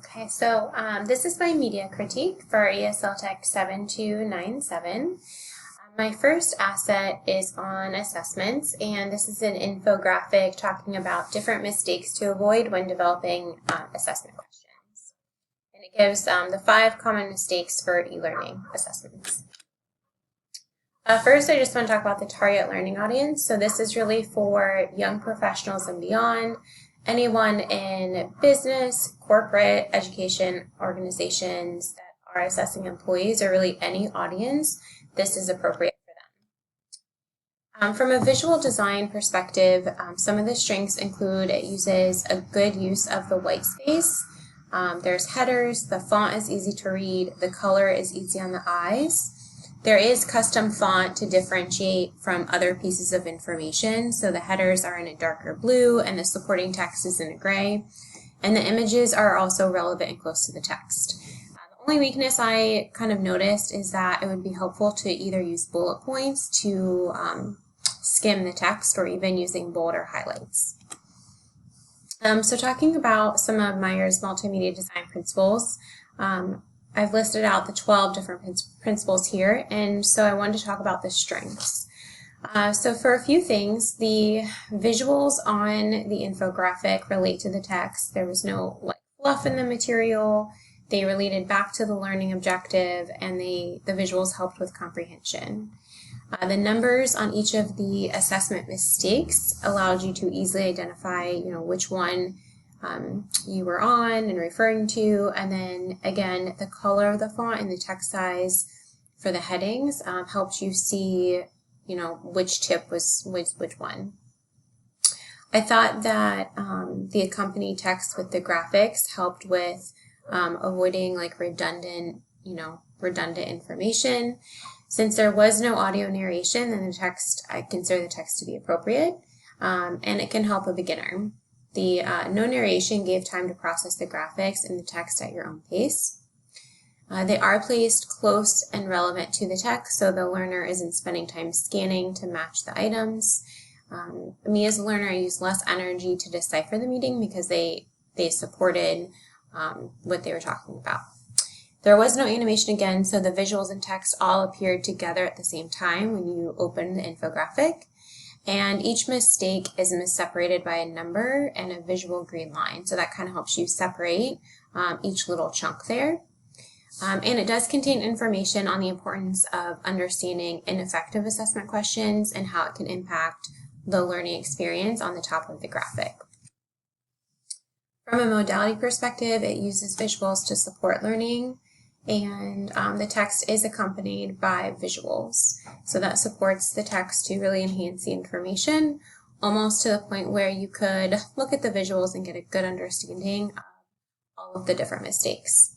Okay, so this is my media critique for ESL Tech 7297. My first asset is on assessments, and this is an infographic talking about different mistakes to avoid when developing assessment questions. And it gives the 5 common mistakes for e-learning assessments. First, I just want to talk about the target learning audience. So this is really for young professionals and beyond, anyone in business, corporate, education organizations that are assessing employees, or really any audience, this is appropriate for them. From a visual design perspective, some of the strengths include it uses a good use of the white space. There's headers, the font is easy to read, the color is easy on the eyes. There is custom font to differentiate from other pieces of information. So the headers are in a darker blue and the supporting text is in a gray. And the images are also relevant and close to the text. The only weakness I kind of noticed is that it would be helpful to either use bullet points to skim the text, or even using bold or highlights. So talking about some of Myers multimedia design principles, I've listed out the 12 different principles here, and so I wanted to talk about the strengths. So for a few things, the visuals on the infographic relate to the text. There was no fluff in the material. They related back to the learning objective, and the visuals helped with comprehension. The numbers on each of the assessment mistakes allowed you to easily identify, which one you were on and referring to, and then again, the color of the font and the text size for the headings helped you see, which tip was which one. I thought that the accompanying text with the graphics helped with avoiding redundant information. Since there was no audio narration, then I consider the text to be appropriate, and it can help a beginner. The no narration gave time to process the graphics and the text at your own pace. They are placed close and relevant to the text, so the learner isn't spending time scanning to match the items. Me as a learner, I used less energy to decipher the meaning because they supported what they were talking about. There was no animation again, so the visuals and text all appeared together at the same time when you opened the infographic. And each mistake is separated by a number and a visual green line. So that kind of helps you separate each little chunk there. And it does contain information on the importance of understanding ineffective assessment questions and how it can impact the learning experience on the top of the graphic. From a modality perspective, it uses visuals to support learning, and the text is accompanied by visuals. So that supports the text to really enhance the information, almost to the point where you could look at the visuals and get a good understanding of all of the different mistakes.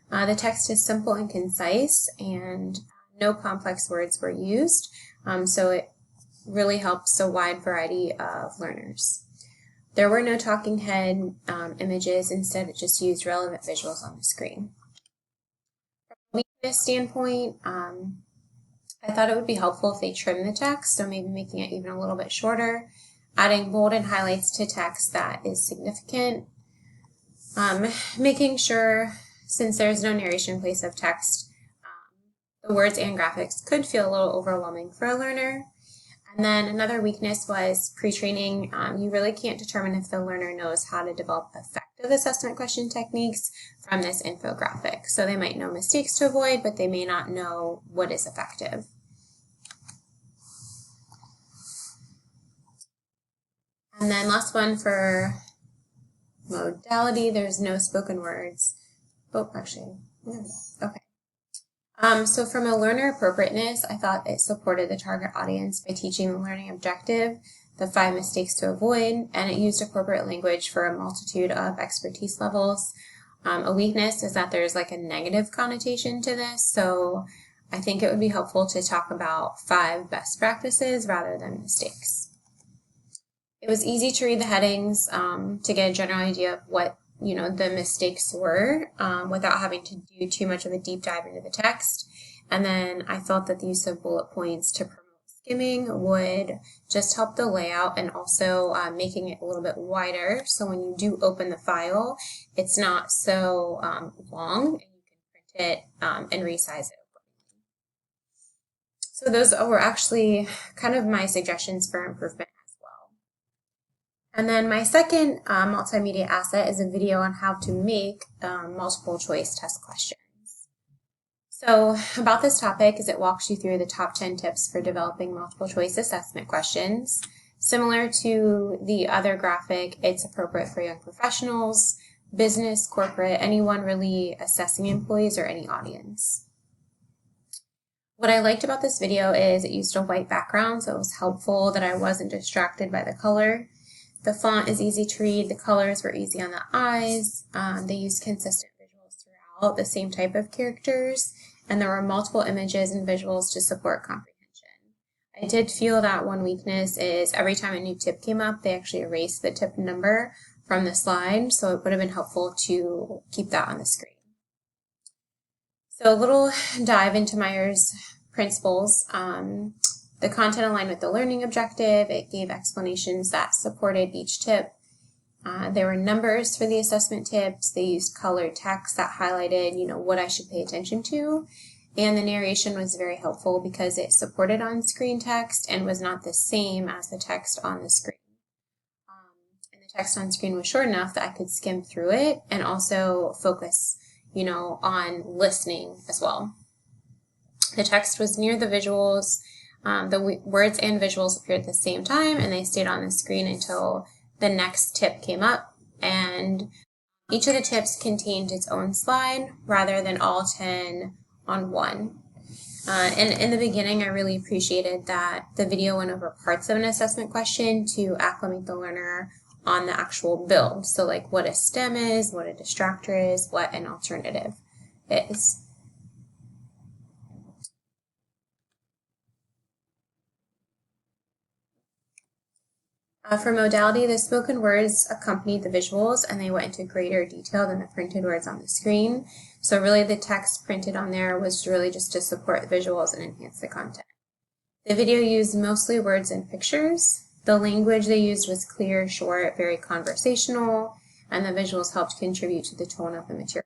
The text is simple and concise, and no complex words were used, so it really helps a wide variety of learners. There were no talking head images. Instead, it just used relevant visuals on the screen. From a weakness standpoint, I thought it would be helpful if they trimmed the text, so maybe making it even a little bit shorter, adding bold and highlights to text that is significant, making sure, since there's no narration in place of text, the words and graphics could feel a little overwhelming for a learner. And then another weakness was pre-training. You really can't determine if the learner knows how to develop effective assessment question techniques from this infographic. So they might know mistakes to avoid, but they may not know what is effective. And then last one for modality, there's no spoken words. Oh, actually, okay. So from a learner appropriateness, I thought it supported the target audience by teaching the learning objective, the 5 mistakes to avoid, and it used appropriate language for a multitude of expertise levels. A weakness is that there's a negative connotation to this, so I think it would be helpful to talk about 5 best practices rather than mistakes. It was easy to read the headings to get a general idea of what the mistakes were without having to do too much of a deep dive into the text. And then I felt that the use of bullet points to promote skimming would just help the layout and also making it a little bit wider. So when you do open the file, it's not so long and you can print it and resize it. So those were actually kind of my suggestions for improvement as well. And then my second multimedia asset is a video on how to make multiple choice test questions. So about this topic is it walks you through the top 10 tips for developing multiple choice assessment questions. Similar to the other graphic, it's appropriate for young professionals, business, corporate, anyone really assessing employees or any audience. What I liked about this video is it used a white background, so it was helpful that I wasn't distracted by the color. The font is easy to read, the colors were easy on the eyes, they used consistent visuals throughout, the same type of characters, and there were multiple images and visuals to support comprehension. I did feel that one weakness is every time a new tip came up, they actually erased the tip number from the slide, so it would have been helpful to keep that on the screen. So a little dive into Myers principles. The content aligned with the learning objective. It gave explanations that supported each tip. There were numbers for the assessment tips. They used colored text that highlighted, what I should pay attention to. And the narration was very helpful because it supported on-screen text and was not the same as the text on the screen. And the text on screen was short enough that I could skim through it and also focus on listening as well. The text was near the visuals. The words and visuals appeared at the same time, and they stayed on the screen until the next tip came up. And each of the tips contained its own slide rather than all 10 on one. And in the beginning, I really appreciated that the video went over parts of an assessment question to acclimate the learner on the actual build. So like what a stem is, what a distractor is, what an alternative is. For modality, the spoken words accompanied the visuals and they went into greater detail than the printed words on the screen. So really the text printed on there was really just to support the visuals and enhance the content. The video used mostly words and pictures. The language they used was clear, short, very conversational, and the visuals helped contribute to the tone of the material.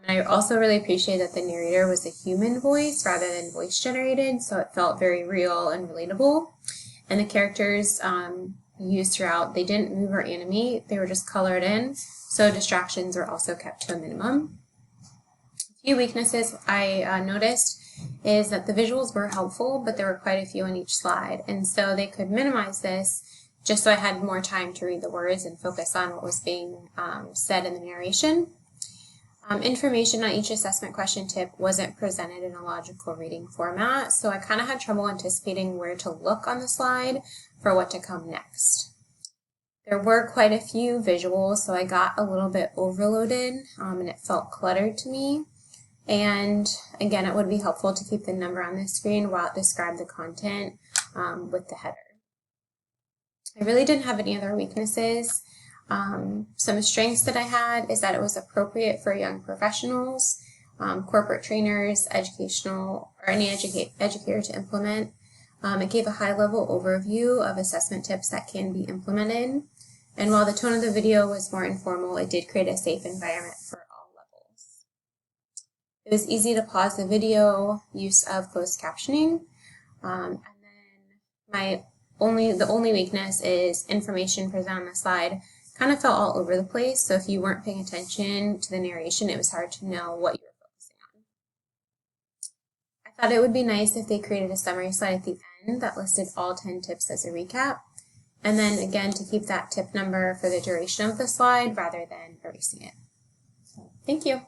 And I also really appreciate that the narrator was a human voice rather than voice generated, so it felt very real and relatable. And the characters used throughout, they didn't move or animate, they were just colored in, so distractions were also kept to a minimum. A few weaknesses I noticed is that the visuals were helpful, but there were quite a few on each slide, and so they could minimize this just so I had more time to read the words and focus on what was being said in the narration. Information on each assessment question tip wasn't presented in a logical reading format, so I kind of had trouble anticipating where to look on the slide for what to come next. There were quite a few visuals, so I got a little bit overloaded and it felt cluttered to me. And again, it would be helpful to keep the number on the screen while it described the content with the header. I really didn't have any other weaknesses. Some strengths that I had is that it was appropriate for young professionals, corporate trainers, educational, or any educator to implement. It gave a high-level overview of assessment tips that can be implemented. And while the tone of the video was more informal, it did create a safe environment for all levels. It was easy to pause the video, use of closed captioning, and then the only weakness is information presented on the slide kind of felt all over the place, so if you weren't paying attention to the narration, it was hard to know what you were focusing on. I thought it would be nice if they created a summary slide at the end that listed all 10 tips as a recap, and then again to keep that tip number for the duration of the slide rather than erasing it. So, thank you.